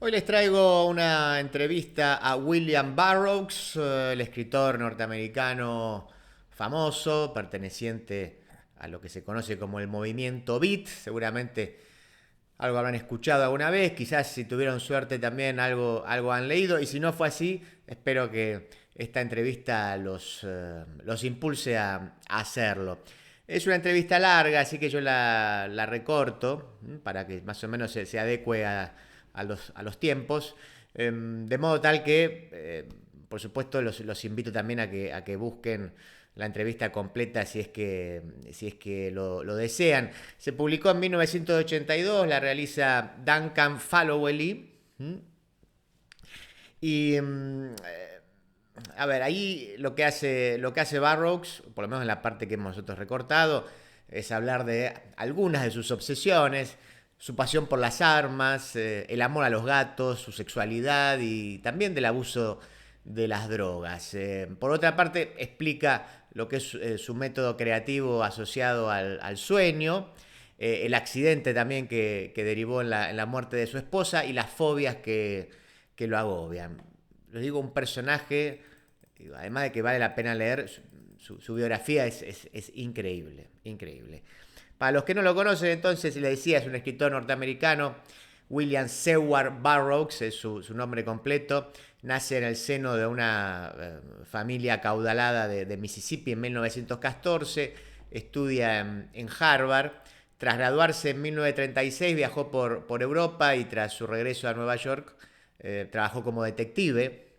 Hoy les traigo una entrevista a William Burroughs, el escritor norteamericano famoso, perteneciente a lo que se conoce como el movimiento Beat. Seguramente algo habrán escuchado alguna vez, quizás si tuvieron suerte también algo han leído, y si no fue así, espero que esta entrevista los impulse a hacerlo. Es una entrevista larga, así que yo la recorto para que más o menos se adecue a los tiempos, de modo tal que, por supuesto, los invito también a que busquen la entrevista completa si es que lo desean. Se publicó en 1982, la realiza Duncan Fallowelly. Y a ver, ahí lo que hace Burroughs, por lo menos en la parte que hemos nosotros recortado, es hablar de algunas de sus obsesiones, su pasión por las armas, el amor a los gatos, su sexualidad y también del abuso de las drogas. Por otra parte, explica lo que es su método creativo asociado al sueño, el accidente también que derivó en la muerte de su esposa y las fobias que lo agobian. Les digo, un personaje, además de que vale la pena leer, su biografía es increíble, increíble. Para los que no lo conocen, entonces, le decía, es un escritor norteamericano. William Seward Burroughs es su nombre completo. Nace en el seno de una familia acaudalada de Mississippi en 1914. Estudia en Harvard. Tras graduarse en 1936, viajó por Europa y tras su regreso a Nueva York, trabajó como detective.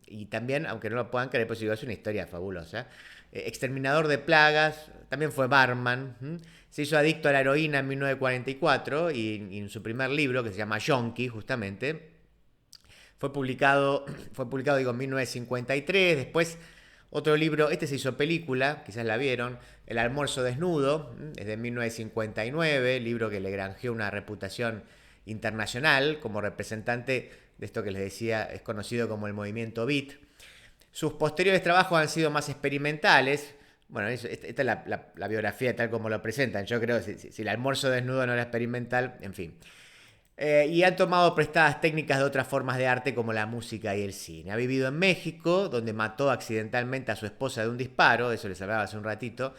Y también, aunque no lo puedan creer, pues es una historia fabulosa. Exterminador de plagas, también fue barman. Se hizo adicto a la heroína en 1944 y en su primer libro, que se llama Yonky, justamente, fue publicado digo, en 1953. Después, otro libro, este se hizo película, quizás la vieron, El almuerzo desnudo, es de 1959, libro que le granjeó una reputación internacional como representante de esto que les decía, es conocido como el movimiento Beat. Sus posteriores trabajos han sido más experimentales. Bueno, esta es la biografía tal como lo presentan. Yo creo que si el almuerzo desnudo no era experimental, en fin. Y han tomado prestadas técnicas de otras formas de arte como la música y el cine. Ha vivido en México, donde mató accidentalmente a su esposa de un disparo, de eso les hablaba hace un ratito,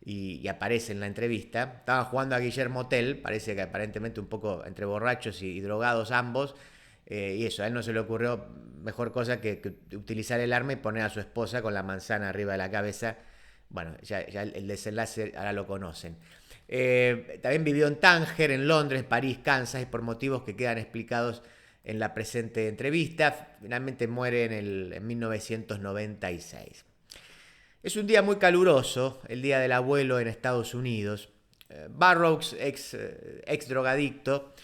y aparece en la entrevista. Estaban jugando a Guillermo Tell, parece que aparentemente un poco entre borrachos y drogados ambos, y eso, a él no se le ocurrió mejor cosa que utilizar el arma y poner a su esposa con la manzana arriba de la cabeza. Bueno, ya el desenlace ahora lo conocen. También vivió en Tánger, en Londres, París, Kansas, por motivos que quedan explicados en la presente entrevista. Finalmente muere en 1996. Es un día muy caluroso, el día del abuelo en Estados Unidos. Burroughs, ex drogadicto,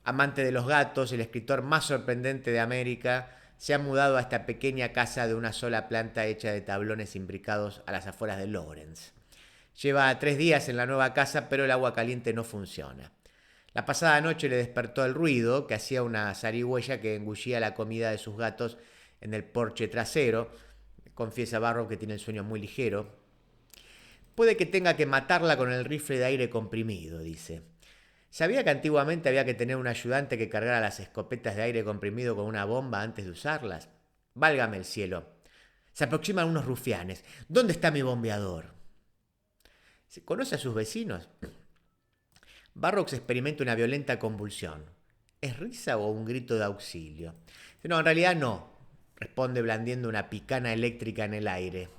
amante de los gatos, el escritor más sorprendente de América, se ha mudado a esta pequeña casa de una sola planta hecha de tablones imbricados a las afueras de Lawrence. Lleva 3 días en la nueva casa, pero el agua caliente no funciona. La pasada noche le despertó el ruido que hacía una zarigüeya que engullía la comida de sus gatos en el porche trasero. Confiesa Barrow que tiene el sueño muy ligero. Puede que tenga que matarla con el rifle de aire comprimido, dice. ¿Sabía que antiguamente había que tener un ayudante que cargara las escopetas de aire comprimido con una bomba antes de usarlas? Válgame el cielo. Se aproximan unos rufianes. ¿Dónde está mi bombeador? ¿Se conoce a sus vecinos? Burroughs experimenta una violenta convulsión. ¿Es risa o un grito de auxilio? No, en realidad no, responde blandiendo una picana eléctrica en el aire.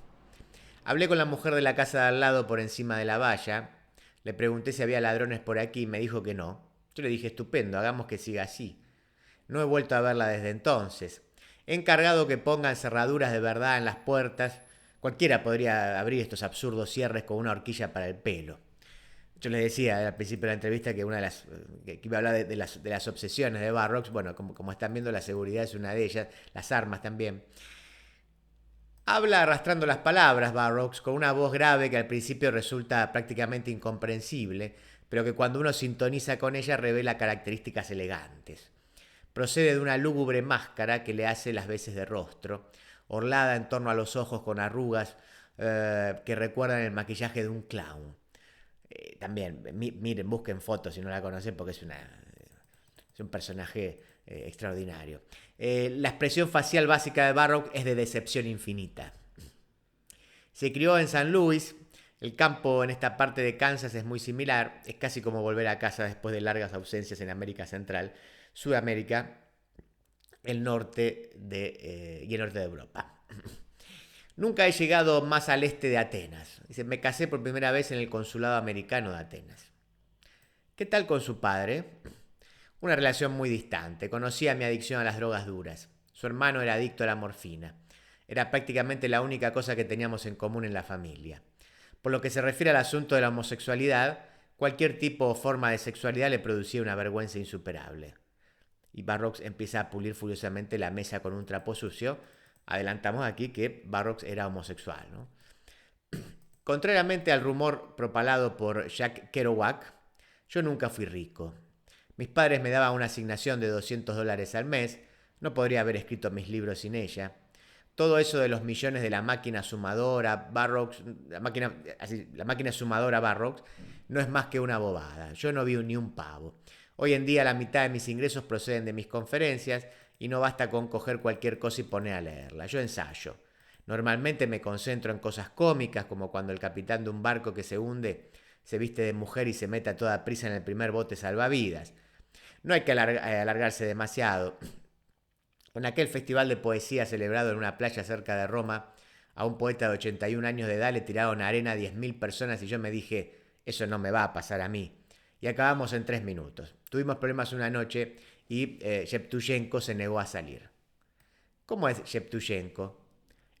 Hablé con la mujer de la casa de al lado por encima de la valla. Le pregunté si había ladrones por aquí y me dijo que no. Yo le dije, estupendo, hagamos que siga así. No he vuelto a verla desde entonces. He encargado que pongan cerraduras de verdad en las puertas. Cualquiera podría abrir estos absurdos cierres con una horquilla para el pelo. Yo les decía al principio de la entrevista que una de las que iba a hablar de las obsesiones de Burroughs. Bueno, como están viendo, la seguridad es una de ellas, las armas también. Habla arrastrando las palabras Burroughs con una voz grave que al principio resulta prácticamente incomprensible, pero que cuando uno sintoniza con ella revela características elegantes. Procede de una lúgubre máscara que le hace las veces de rostro, orlada en torno a los ojos con arrugas que recuerdan el maquillaje de un clown. También, miren, busquen fotos si no la conocen porque es Es un personaje extraordinario. La expresión facial básica de Burroughs es de decepción infinita. Se crió en San Luis. El campo en esta parte de Kansas es muy similar. Es casi como volver a casa después de largas ausencias en América Central, Sudamérica, y el norte de Europa. Nunca he llegado más al este de Atenas. Dice, me casé por primera vez en el consulado americano de Atenas. ¿Qué tal con su padre? Una relación muy distante. Conocía mi adicción a las drogas duras. Su hermano era adicto a la morfina. Era prácticamente la única cosa que teníamos en común en la familia. Por lo que se refiere al asunto de la homosexualidad, cualquier tipo o forma de sexualidad le producía una vergüenza insuperable. Y Burroughs empieza a pulir furiosamente la mesa con un trapo sucio. Adelantamos aquí que Burroughs era homosexual, ¿no? Contrariamente al rumor propalado por Jack Kerouac, yo nunca fui rico. Mis padres me daban una asignación de $200 al mes. No podría haber escrito mis libros sin ella. Todo eso de los millones de la máquina sumadora Burroughs, la máquina sumadora Burroughs, no es más que una bobada. Yo no vi ni un pavo. Hoy en día la mitad de mis ingresos proceden de mis conferencias y no basta con coger cualquier cosa y poner a leerla. Yo ensayo. Normalmente me concentro en cosas cómicas, como cuando el capitán de un barco que se hunde se viste de mujer y se mete a toda prisa en el primer bote salvavidas. No hay que alargarse demasiado. En aquel festival de poesía celebrado en una playa cerca de Roma, a un poeta de 81 años de edad le tiraron arena a 10.000 personas y yo me dije, eso no me va a pasar a mí. Y acabamos en 3 minutos. Tuvimos problemas una noche y Yevtushenko se negó a salir. ¿Cómo es Yevtushenko?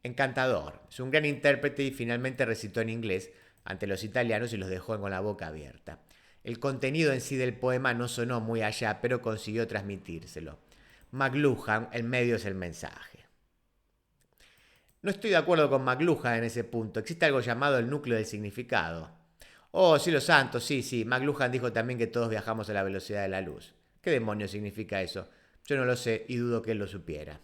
Encantador. Es un gran intérprete y finalmente recitó en inglés ante los italianos y los dejó con la boca abierta. El contenido en sí del poema no sonó muy allá, pero consiguió transmitírselo. McLuhan, el medio es el mensaje. No estoy de acuerdo con McLuhan en ese punto. Existe algo llamado el núcleo del significado. Oh, cielo santo, sí. McLuhan dijo también que todos viajamos a la velocidad de la luz. ¿Qué demonios significa eso? Yo no lo sé y dudo que él lo supiera.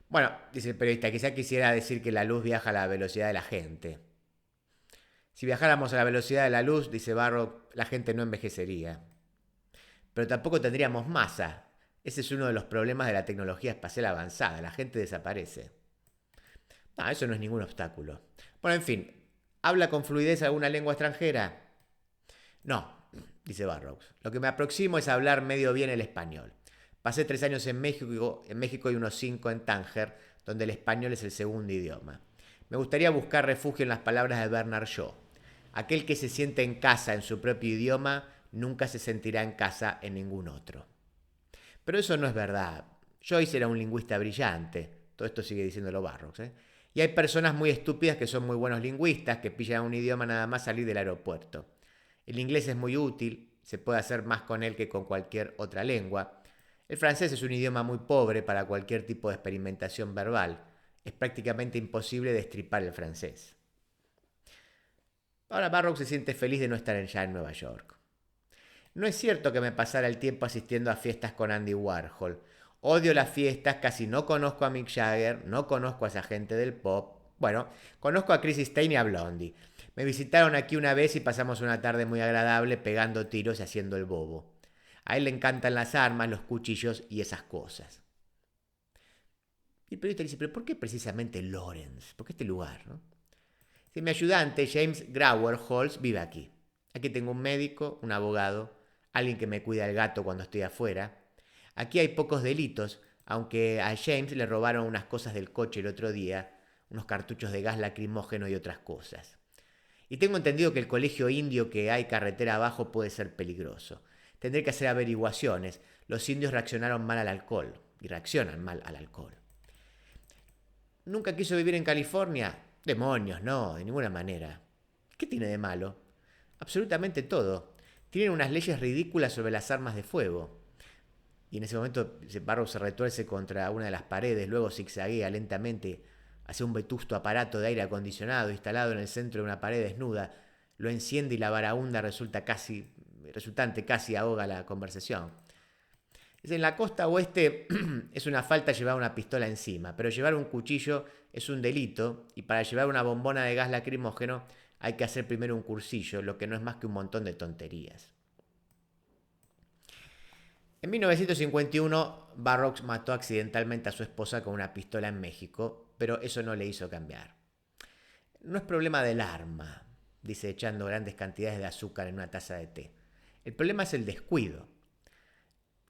Bueno, dice el periodista, quizá quisiera decir que la luz viaja a la velocidad de la gente. Si viajáramos a la velocidad de la luz, dice Barrow, la gente no envejecería. Pero tampoco tendríamos masa. Ese es uno de los problemas de la tecnología espacial avanzada. La gente desaparece. No, eso no es ningún obstáculo. Bueno, en fin, ¿habla con fluidez alguna lengua extranjera? No, dice Burroughs. Lo que me aproximo es hablar medio bien el español. Pasé 3 años en México y unos 5 en Tánger, donde el español es el segundo idioma. Me gustaría buscar refugio en las palabras de Bernard Shaw. Aquel que se siente en casa en su propio idioma nunca se sentirá en casa en ningún otro. Pero eso no es verdad. Joyce era un lingüista brillante. Todo esto sigue diciéndolo Burroughs. Y hay personas muy estúpidas que son muy buenos lingüistas, que pillan un idioma nada más salir del aeropuerto. El inglés es muy útil, se puede hacer más con él que con cualquier otra lengua. El francés es un idioma muy pobre para cualquier tipo de experimentación verbal. Es prácticamente imposible destripar el francés. Ahora Burroughs se siente feliz de no estar ya en Nueva York. No es cierto que me pasara el tiempo asistiendo a fiestas con Andy Warhol. Odio las fiestas, casi no conozco a Mick Jagger, no conozco a esa gente del pop. Bueno, conozco a Chris Stein y a Blondie. Me visitaron aquí una vez y pasamos una tarde muy agradable pegando tiros y haciendo el bobo. A él le encantan las armas, los cuchillos y esas cosas. Y el periodista dice, ¿pero por qué precisamente Lawrence? ¿Por qué este lugar? ¿No? Dice, mi ayudante, James Grower Halls, vive aquí. Aquí tengo un médico, un abogado, alguien que me cuida el gato cuando estoy afuera. Aquí hay pocos delitos, aunque a James le robaron unas cosas del coche el otro día, unos cartuchos de gas lacrimógeno y otras cosas. Y tengo entendido que el colegio indio que hay carretera abajo puede ser peligroso. Tendré que hacer averiguaciones. Los indios reaccionaron mal al alcohol y reaccionan mal al alcohol. ¿Nunca quiso vivir en California? Demonios, no, de ninguna manera. ¿Qué tiene de malo? Absolutamente todo. Tienen unas leyes ridículas sobre las armas de fuego. Y en ese momento Barrow se retuerce contra una de las paredes, luego zigzaguea lentamente hacia un vetusto aparato de aire acondicionado instalado en el centro de una pared desnuda. Lo enciende y la varaunda resultante casi ahoga la conversación. En la costa oeste es una falta llevar una pistola encima, pero llevar un cuchillo es un delito y para llevar una bombona de gas lacrimógeno hay que hacer primero un cursillo, lo que no es más que un montón de tonterías. En 1951, Burroughs mató accidentalmente a su esposa con una pistola en México, pero eso no le hizo cambiar. No es problema del arma, dice echando grandes cantidades de azúcar en una taza de té. El problema es el descuido.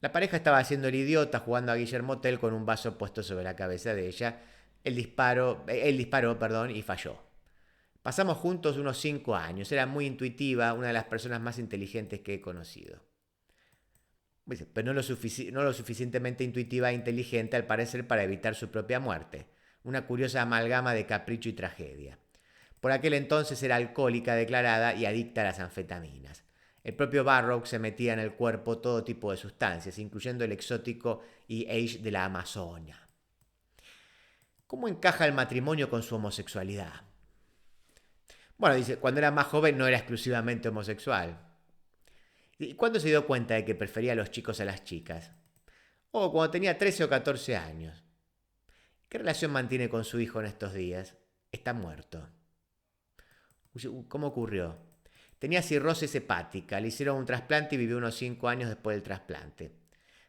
La pareja estaba haciendo el idiota jugando a Guillermo Tell con un vaso puesto sobre la cabeza de ella. Él disparó, perdón, y falló. Pasamos juntos unos 5 años. Era muy intuitiva, una de las personas más inteligentes que he conocido. Pero no lo suficientemente intuitiva e inteligente al parecer para evitar su propia muerte. Una curiosa amalgama de capricho y tragedia. Por aquel entonces era alcohólica declarada y adicta a las anfetaminas. El propio Burroughs se metía en el cuerpo todo tipo de sustancias, incluyendo el exótico y Age de la Amazonia. ¿Cómo encaja el matrimonio con su homosexualidad? Bueno, dice, cuando era más joven no era exclusivamente homosexual. ¿Y cuándo se dio cuenta de que prefería a los chicos a las chicas? Oh, cuando tenía 13 o 14 años. ¿Qué relación mantiene con su hijo en estos días? Está muerto. ¿Cómo ocurrió? Tenía cirrosis hepática, le hicieron un trasplante y vivió unos 5 años después del trasplante.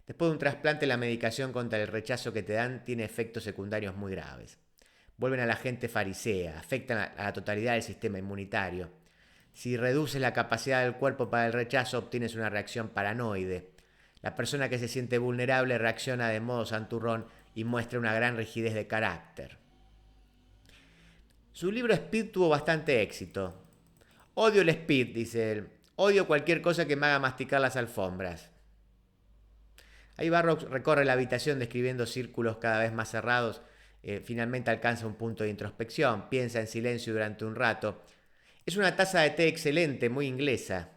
Después de un trasplante, la medicación contra el rechazo que te dan tiene efectos secundarios muy graves. Vuelven a la gente farisea, afectan a la totalidad del sistema inmunitario. Si reduces la capacidad del cuerpo para el rechazo, obtienes una reacción paranoide. La persona que se siente vulnerable reacciona de modo santurrón y muestra una gran rigidez de carácter. Su libro Speed tuvo bastante éxito. Odio el speed, dice él. Odio cualquier cosa que me haga masticar las alfombras. Ahí Burroughs recorre la habitación describiendo círculos cada vez más cerrados. Finalmente alcanza un punto de introspección, piensa en silencio durante un rato. Es una taza de té excelente, muy inglesa.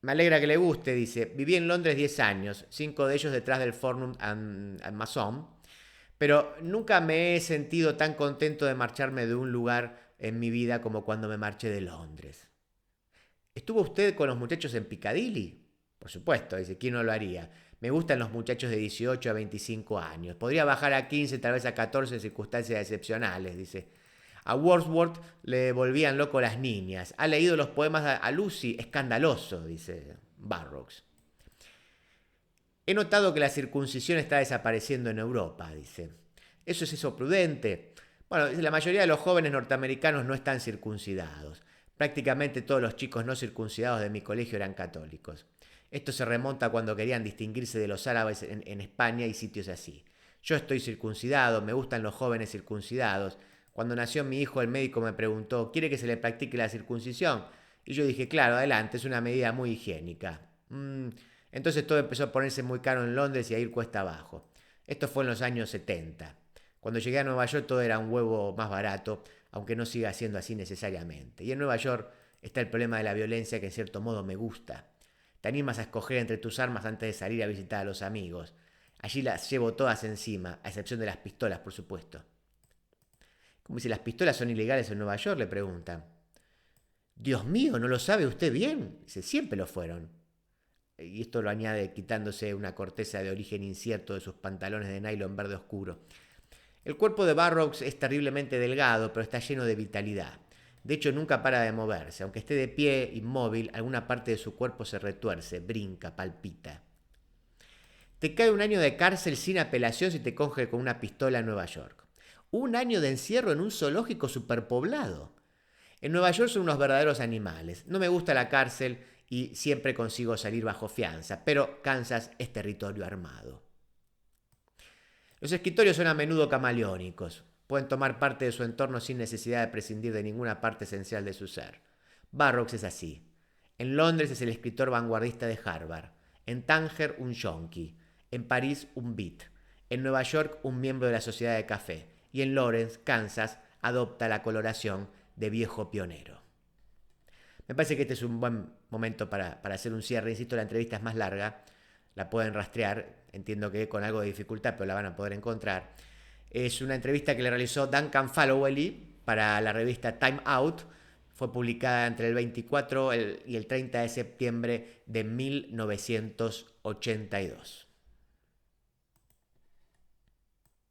Me alegra que le guste, dice. Viví en Londres 10 años, 5 de ellos detrás del Forum and Mason, pero nunca me he sentido tan contento de marcharme de un lugar en mi vida como cuando me marché de Londres. ¿Estuvo usted con los muchachos en Piccadilly? Por supuesto, dice, ¿quién no lo haría? Me gustan los muchachos de 18 a 25 años. Podría bajar a 15, tal vez a 14 en circunstancias excepcionales, dice. A Wordsworth le volvían loco las niñas. Ha leído los poemas a Lucy, escandaloso, dice Burroughs. He notado que la circuncisión está desapareciendo en Europa, dice. ¿Eso es eso prudente? Bueno, la mayoría de los jóvenes norteamericanos no están circuncidados. Prácticamente todos los chicos no circuncidados de mi colegio eran católicos. Esto se remonta a cuando querían distinguirse de los árabes en España y sitios así. Yo estoy circuncidado, me gustan los jóvenes circuncidados. Cuando nació mi hijo, el médico me preguntó, ¿quiere que se le practique la circuncisión? Y yo dije, claro, adelante, es una medida muy higiénica. Entonces todo empezó a ponerse muy caro en Londres y a ir cuesta abajo. Esto fue en los años 70. Cuando llegué a Nueva York todo era un huevo más barato, aunque no siga siendo así necesariamente. Y en Nueva York está el problema de la violencia que en cierto modo me gusta. Te animas a escoger entre tus armas antes de salir a visitar a los amigos. Allí las llevo todas encima, a excepción de las pistolas, por supuesto. Como si las pistolas son ilegales en Nueva York, le preguntan. Dios mío, ¿no lo sabe usted bien? Dice, siempre lo fueron. Y esto lo añade quitándose una corteza de origen incierto de sus pantalones de nylon verde oscuro. El cuerpo de Burroughs es terriblemente delgado, pero está lleno de vitalidad. De hecho, nunca para de moverse. Aunque esté de pie, inmóvil, alguna parte de su cuerpo se retuerce, brinca, palpita. Te cae un año de cárcel sin apelación si te coge con una pistola en Nueva York. Un año de encierro en un zoológico superpoblado. En Nueva York son unos verdaderos animales. No me gusta la cárcel y siempre consigo salir bajo fianza, pero Kansas es territorio armado. Los escritorios son a menudo camaleónicos. Pueden tomar parte de su entorno sin necesidad de prescindir de ninguna parte esencial de su ser. Burroughs es así. En Londres es el escritor vanguardista de Harvard. En Tánger, un yonki. En París, un beat. En Nueva York, un miembro de la Sociedad de Café. Y en Lawrence, Kansas, adopta la coloración de viejo pionero. Me parece que este es un buen momento para hacer un cierre. Insisto, la entrevista es más larga. La pueden rastrear. Entiendo que con algo de dificultad, pero la van a poder encontrar. Es una entrevista que le realizó Duncan Fallowelly para la revista Time Out. Fue publicada entre el 24 y el 30 de septiembre de 1982.